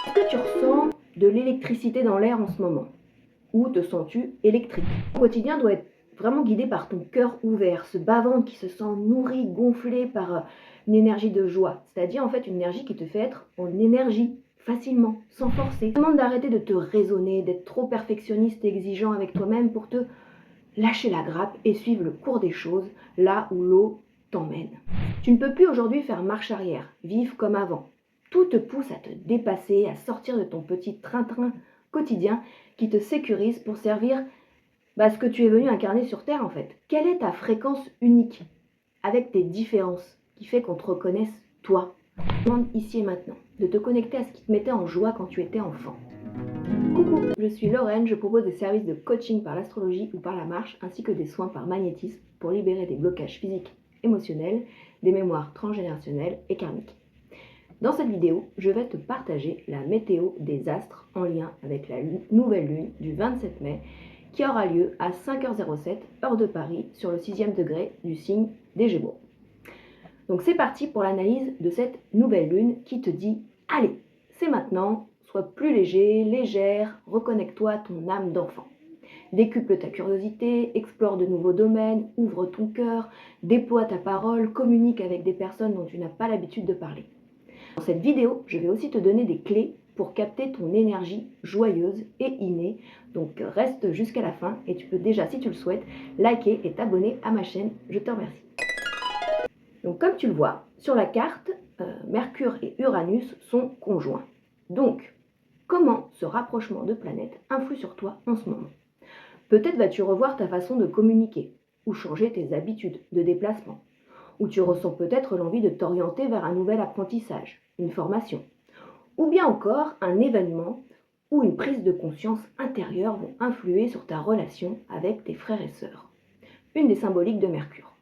Est-ce que tu ressens de l'électricité dans l'air en ce moment? Ou te sens-tu électrique? Ton quotidien doit être vraiment guidé par ton cœur ouvert, ce bas-ventre qui se sent nourri, gonflé par une énergie de joie. C'est-à-dire en fait une énergie qui te fait être en énergie facilement, sans forcer. Je te demande d'arrêter de te raisonner, d'être trop perfectionniste et exigeant avec toi-même pour te lâcher la grappe et suivre le cours des choses là où l'eau t'emmène. Tu ne peux plus aujourd'hui faire marche arrière, vivre comme avant. Tout te pousse à te dépasser, à sortir de ton petit train-train quotidien qui te sécurise pour servir ce que tu es venu incarner sur Terre en fait. Quelle est ta fréquence unique avec tes différences qui fait qu'on te reconnaisse toi? Je te demande ici et maintenant de te connecter à ce qui te mettait en joie quand tu étais enfant. Coucou, je suis Lorraine, je propose des services de coaching par l'astrologie ou par la marche ainsi que des soins par magnétisme pour libérer des blocages physiques, émotionnels, des mémoires transgénérationnelles et karmiques. Dans cette vidéo, je vais te partager la météo des astres en lien avec la nouvelle lune du 27 mai qui aura lieu à 5h07 heure de Paris sur le 6e degré du signe des Gémeaux. Donc c'est parti pour l'analyse de cette nouvelle lune qui te dit « Allez, c'est maintenant, sois plus léger, légère, reconnecte-toi à ton âme d'enfant. Décuple ta curiosité, explore de nouveaux domaines, ouvre ton cœur, déploie ta parole, communique avec des personnes dont tu n'as pas l'habitude de parler. » Dans cette vidéo, je vais aussi te donner des clés pour capter ton énergie joyeuse et innée. Donc reste jusqu'à la fin et tu peux déjà, si tu le souhaites, liker et t'abonner à ma chaîne. Je te remercie. Donc comme tu le vois, sur la carte, Mercure et Uranus sont conjoints. Donc, comment ce rapprochement de planètes influe sur toi en ce moment? Peut-être vas-tu revoir ta façon de communiquer ou changer tes habitudes de déplacement. Ou tu ressens peut-être l'envie de t'orienter vers un nouvel apprentissage, une formation. Ou bien encore un événement ou une prise de conscience intérieure vont influer sur ta relation avec tes frères et sœurs. Une des symboliques de Mercure.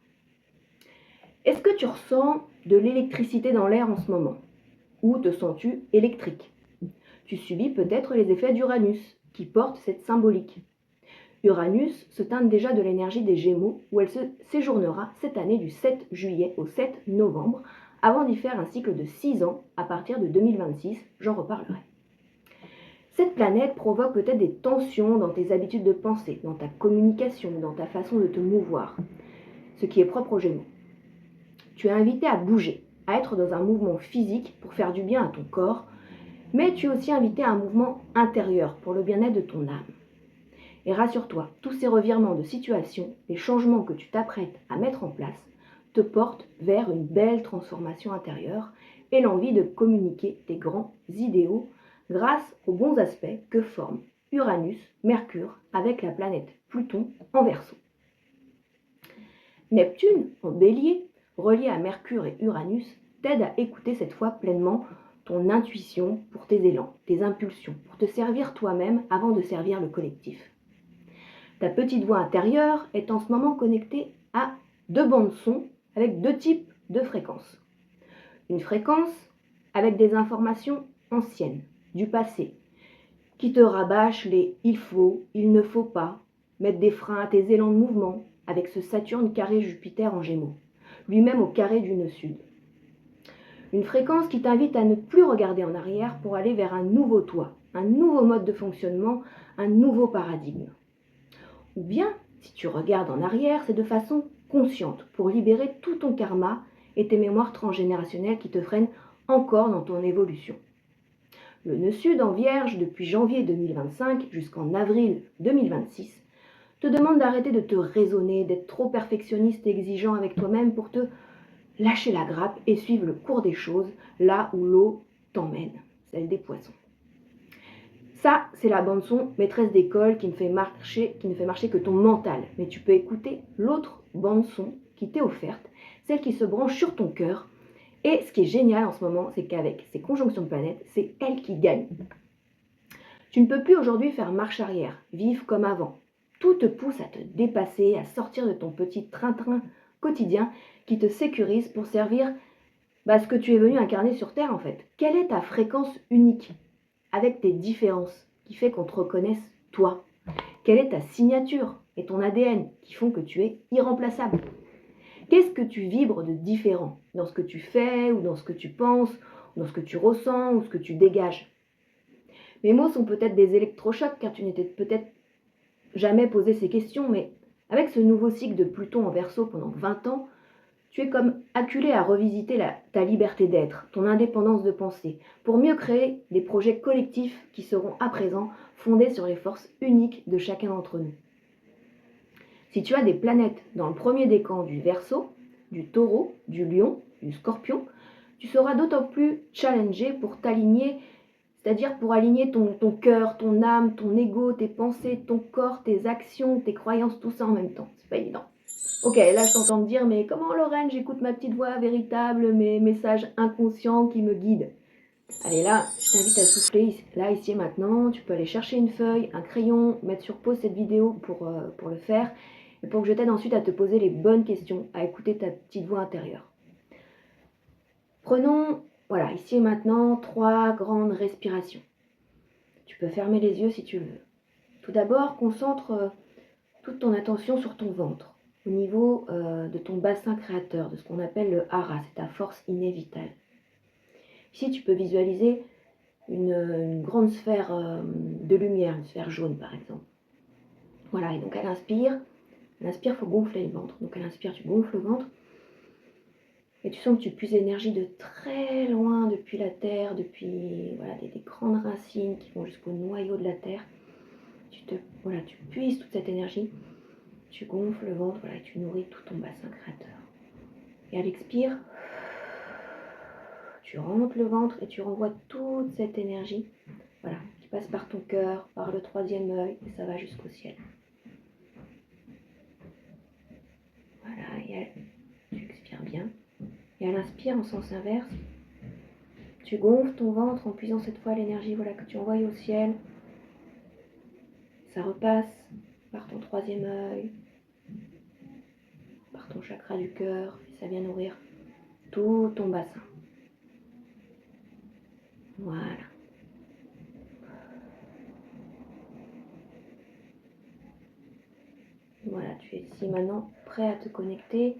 Est-ce que tu ressens de l'électricité dans l'air en ce moment? Ou te sens-tu électrique? Tu subis peut-être les effets d'Uranus qui porte cette symbolique. Uranus se teinte déjà de l'énergie des Gémeaux où elle se séjournera cette année du 7 juillet au 7 novembre avant d'y faire un cycle de 6 ans à partir de 2026, j'en reparlerai. Cette planète provoque peut-être des tensions dans tes habitudes de pensée, dans ta communication, dans ta façon de te mouvoir, ce qui est propre aux Gémeaux. Tu es invité à bouger, à être dans un mouvement physique pour faire du bien à ton corps, mais tu es aussi invité à un mouvement intérieur pour le bien-être de ton âme. Et rassure-toi, tous ces revirements de situation, les changements que tu t'apprêtes à mettre en place, te portent vers une belle transformation intérieure et l'envie de communiquer tes grands idéaux grâce aux bons aspects que forment Uranus, Mercure avec la planète Pluton en Verseau. Neptune, en Bélier, relié à Mercure et Uranus, t'aide à écouter cette fois pleinement ton intuition pour tes élans, tes impulsions, pour te servir toi-même avant de servir le collectif. Ta petite voix intérieure est en ce moment connectée à deux bandes son avec deux types de fréquences. Une fréquence avec des informations anciennes, du passé, qui te rabâche les « il faut »,« il ne faut pas », mettre des freins à tes élans de mouvement avec ce Saturne carré Jupiter en Gémeaux, lui-même au carré du nœud sud. Une fréquence qui t'invite à ne plus regarder en arrière pour aller vers un nouveau toi, un nouveau mode de fonctionnement, un nouveau paradigme. Ou bien, si tu regardes en arrière, c'est de façon consciente pour libérer tout ton karma et tes mémoires transgénérationnelles qui te freinent encore dans ton évolution. Le nœud sud en Vierge depuis janvier 2025 jusqu'en avril 2026 te demande d'arrêter de te raisonner, d'être trop perfectionniste et exigeant avec toi-même pour te lâcher la grappe et suivre le cours des choses là où l'eau t'emmène, celle des poissons. Ça, c'est la bande-son maîtresse d'école qui ne fait marcher que ton mental. Mais tu peux écouter l'autre bande-son qui t'est offerte, celle qui se branche sur ton cœur. Et ce qui est génial en ce moment, c'est qu'avec ces conjonctions de planètes, c'est elle qui gagne. Tu ne peux plus aujourd'hui faire marche arrière, vivre comme avant. Tout te pousse à te dépasser, à sortir de ton petit train-train quotidien qui te sécurise pour servir ce que tu es venu incarner sur Terre en fait. Quelle est ta fréquence unique avec tes différences qui fait qu'on te reconnaisse toi? Quelle est ta signature et ton ADN qui font que tu es irremplaçable? Qu'est-ce que tu vibres de différent dans ce que tu fais ou dans ce que tu penses, ou dans ce que tu ressens ou ce que tu dégages? Mes mots sont peut-être des électrochocs car tu n'étais peut-être jamais posé ces questions, mais avec ce nouveau cycle de Pluton en Verseau pendant 20 ans, tu es comme acculé à revisiter ta liberté d'être, ton indépendance de pensée, pour mieux créer des projets collectifs qui seront à présent fondés sur les forces uniques de chacun d'entre nous. Si tu as des planètes dans le premier décan du Verseau, du Taureau, du Lion, du Scorpion, tu seras d'autant plus challengé pour t'aligner, c'est-à-dire pour aligner ton cœur, ton âme, ton ego, tes pensées, ton corps, tes actions, tes croyances, tout ça en même temps. C'est pas évident. Ok, là je t'entends te dire, mais comment Lorraine, j'écoute ma petite voix véritable, mes messages inconscients qui me guident. Allez là, je t'invite à souffler, là, ici et maintenant. Tu peux aller chercher une feuille, un crayon, mettre sur pause cette vidéo pour le faire, et pour que je t'aide ensuite à te poser les bonnes questions, à écouter ta petite voix intérieure. Prenons, voilà, ici et maintenant, 3 grandes respirations. Tu peux fermer les yeux si tu le veux. Tout d'abord, concentre toute ton attention sur ton ventre, au niveau de ton bassin créateur, de ce qu'on appelle le hara, c'est ta force innée vitale. Ici, tu peux visualiser une grande sphère de lumière, une sphère jaune par exemple. Voilà, et donc à l'inspire, il faut gonfler le ventre. Donc à l'inspire, tu gonfles le ventre, et tu sens que tu puises l'énergie de très loin depuis la terre, depuis voilà, des grandes racines qui vont jusqu'au noyau de la terre. Tu puises toute cette énergie. Tu gonfles le ventre, voilà, tu nourris tout ton bassin créateur. Et à l'expire, tu rentres le ventre et tu renvoies toute cette énergie, voilà, qui passe par ton cœur, par le 3e œil, et ça va jusqu'au ciel. Voilà, et tu expires bien. Et à l'inspire, en sens inverse, tu gonfles ton ventre en puisant cette fois l'énergie, voilà, que tu envoies au ciel. Ça repasse par ton 3e œil, par ton chakra du cœur, et ça vient nourrir tout ton bassin. Voilà. Voilà, tu es ici maintenant prêt à te connecter.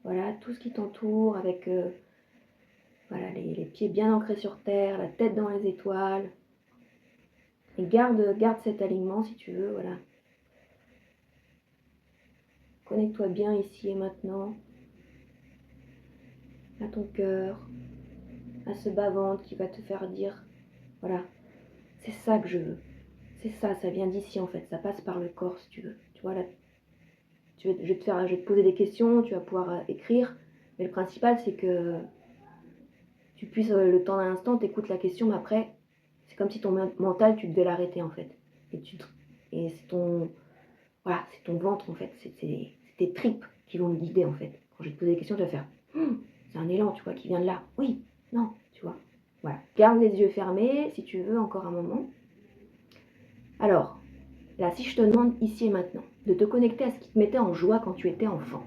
Voilà, tout ce qui t'entoure avec voilà, les pieds bien ancrés sur terre, la tête dans les étoiles. Et garde cet alignement si tu veux, voilà. Connecte-toi bien ici et maintenant à ton cœur, à ce bas-ventre qui va te faire dire, voilà, c'est ça que je veux. C'est ça, ça vient d'ici en fait, ça passe par le corps si tu veux. Tu vois, là, je vais te poser des questions, tu vas pouvoir écrire, mais le principal c'est que tu puisses, le temps d'un instant, t'écoutes la question, mais après, c'est comme si ton mental, tu devais l'arrêter en fait. Et c'est ton ventre en fait, c'est tes tripes qui vont me guider en fait. Quand je vais te poser des questions, tu vas faire, c'est un élan, tu vois, qui vient de là. Oui, non, tu vois. Voilà. Garde les yeux fermés si tu veux encore un moment. Alors, là, si je te demande ici et maintenant de te connecter à ce qui te mettait en joie quand tu étais enfant,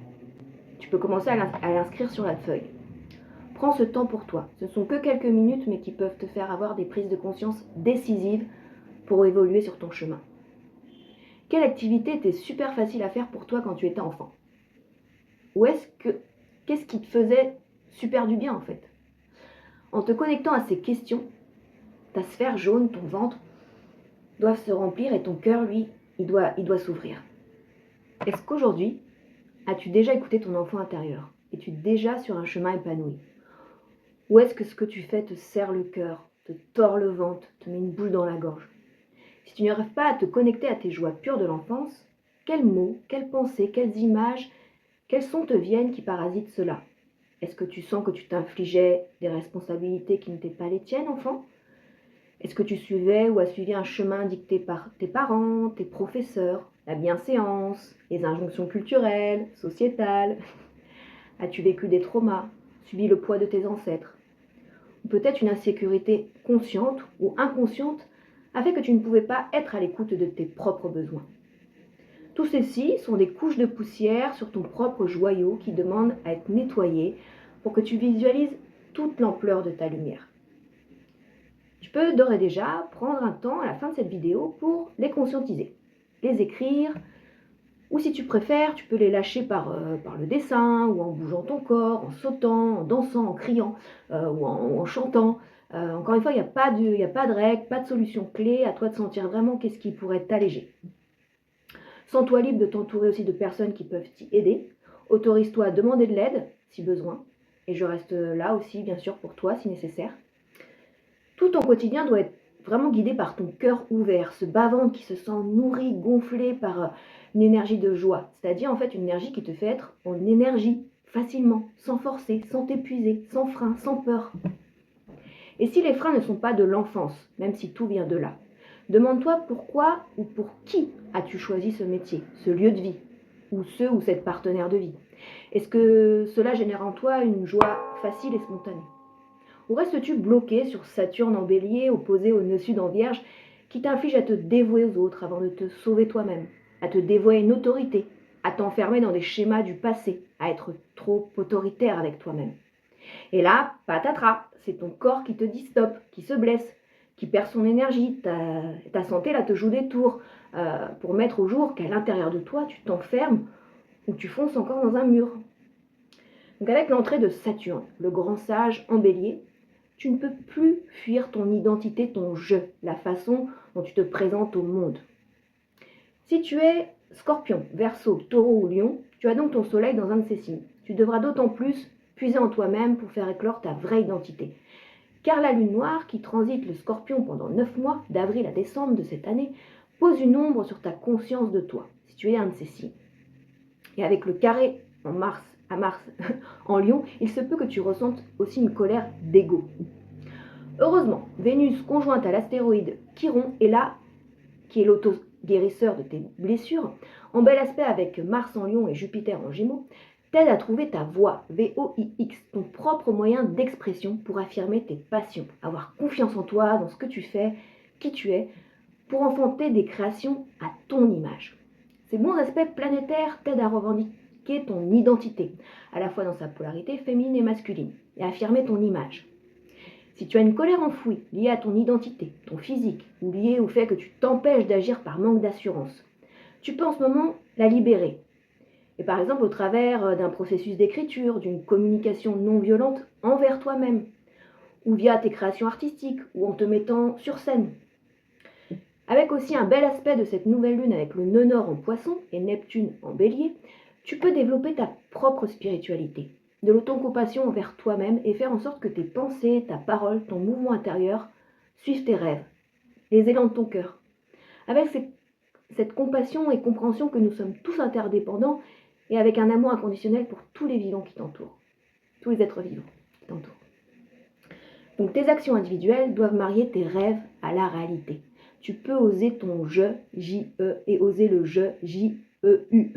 tu peux commencer à l'inscrire sur la feuille. Prends ce temps pour toi. Ce ne sont que quelques minutes, mais qui peuvent te faire avoir des prises de conscience décisives pour évoluer sur ton chemin. Quelle activité était super facile à faire pour toi quand tu étais enfant? Ou qu'est-ce qui te faisait super du bien en fait? En te connectant à ces questions, ta sphère jaune, ton ventre, doivent se remplir et ton cœur, lui, il doit s'ouvrir. Est-ce qu'aujourd'hui, as-tu déjà écouté ton enfant intérieur? Es-tu déjà sur un chemin épanoui? Ou est-ce que ce que tu fais te serre le cœur, te tord le ventre, te met une boule dans la gorge? Si tu n'arrives pas à te connecter à tes joies pures de l'enfance, quels mots, quelles pensées, quelles images, quels sons te viennent qui parasitent cela? Est-ce que tu sens que tu t'infligeais des responsabilités qui n'étaient pas les tiennes, enfant? Est-ce que tu suivais ou as suivi un chemin dicté par tes parents, tes professeurs, la bienséance, les injonctions culturelles, sociétales? As-tu vécu des traumas, subi le poids de tes ancêtres? Ou peut-être une insécurité consciente ou inconsciente a fait que tu ne pouvais pas être à l'écoute de tes propres besoins. Tous ceux-ci sont des couches de poussière sur ton propre joyau qui demandent à être nettoyés pour que tu visualises toute l'ampleur de ta lumière. Tu peux d'ores et déjà prendre un temps à la fin de cette vidéo pour les conscientiser, les écrire, ou si tu préfères, tu peux les lâcher par le dessin, ou en bougeant ton corps, en sautant, en dansant, en criant, ou en chantant. Encore une fois, il n'y a pas de règle, pas de solution clé, à toi de sentir vraiment qu'est-ce qui pourrait t'alléger. Sens-toi libre de t'entourer aussi de personnes qui peuvent t'y aider. Autorise-toi à demander de l'aide si besoin. Et je reste là aussi, bien sûr, pour toi si nécessaire. Tout ton quotidien doit être vraiment guidé par ton cœur ouvert, ce bas-ventre qui se sent nourri, gonflé par une énergie de joie. C'est-à-dire en fait une énergie qui te fait être en énergie, facilement, sans forcer, sans t'épuiser, sans frein, sans peur. Et si les freins ne sont pas de l'enfance, même si tout vient de là, demande-toi pourquoi ou pour qui as-tu choisi ce métier, ce lieu de vie, ou ce ou cette partenaire de vie. Est-ce que cela génère en toi une joie facile et spontanée? Ou restes-tu bloqué sur Saturne en bélier, opposé au nœud sud en vierge, qui t'inflige à te dévouer aux autres avant de te sauver toi-même, à te dévouer à une autorité, à t'enfermer dans des schémas du passé, à être trop autoritaire avec toi-même? Et là, patatras, c'est ton corps qui te dit stop, qui se blesse, qui perd son énergie, ta santé là te joue des tours pour mettre au jour qu'à l'intérieur de toi, tu t'enfermes ou tu fonces encore dans un mur. Donc avec l'entrée de Saturne, le grand sage en bélier, tu ne peux plus fuir ton identité, ton je, la façon dont tu te présentes au monde. Si tu es Scorpion, Verseau, Taureau ou Lion, tu as donc ton soleil dans un de ces signes. Tu devras d'autant plus puiser en toi-même pour faire éclore ta vraie identité. Car la lune noire, qui transite le Scorpion pendant 9 mois, d'avril à décembre de cette année, pose une ombre sur ta conscience de toi, si tu es un de ces signes. Et avec le carré à Mars en Lion, il se peut que tu ressentes aussi une colère d'ego. Heureusement, Vénus conjointe à l'astéroïde Chiron est là, qui est l'auto-guérisseur de tes blessures, en bel aspect avec Mars en Lion et Jupiter en Gémeaux, t'aide à trouver ta voix, VOIX, ton propre moyen d'expression pour affirmer tes passions, avoir confiance en toi, dans ce que tu fais, qui tu es, pour enfanter des créations à ton image. Ces bons aspects planétaires t'aident à revendiquer ton identité, à la fois dans sa polarité féminine et masculine, et à affirmer ton image. Si tu as une colère enfouie liée à ton identité, ton physique, ou liée au fait que tu t'empêches d'agir par manque d'assurance, tu peux en ce moment la libérer. Et par exemple au travers d'un processus d'écriture, d'une communication non violente envers toi-même, ou via tes créations artistiques, ou en te mettant sur scène. Avec aussi un bel aspect de cette nouvelle lune avec le nœud nord en poisson et Neptune en bélier, tu peux développer ta propre spiritualité, de l'autocompassion envers toi-même et faire en sorte que tes pensées, ta parole, ton mouvement intérieur suivent tes rêves, les élans de ton cœur. Avec cette compassion et compréhension que nous sommes tous interdépendants et avec un amour inconditionnel pour tous les vivants qui t'entourent, tous les êtres vivants qui t'entourent. Donc tes actions individuelles doivent marier tes rêves à la réalité. Tu peux oser ton je, J-E, et oser le je, J-E-U.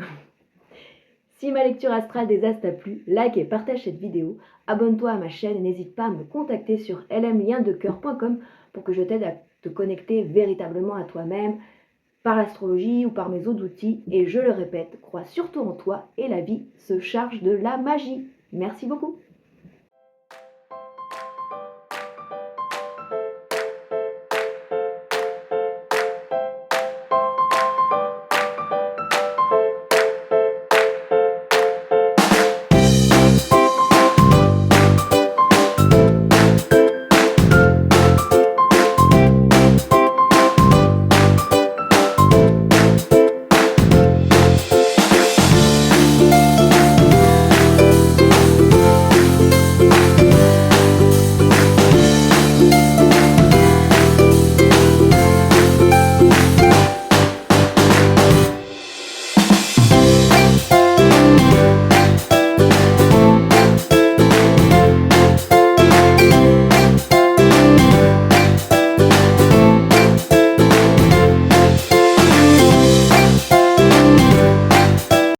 Si ma lecture astrale des As t'a plu, like et partage cette vidéo, abonne-toi à ma chaîne et n'hésite pas à me contacter sur lmliendecoeur.com pour que je t'aide à te connecter véritablement à toi-même par l'astrologie ou par mes autres outils. Et je le répète, crois surtout en toi et la vie se charge de la magie. Merci beaucoup.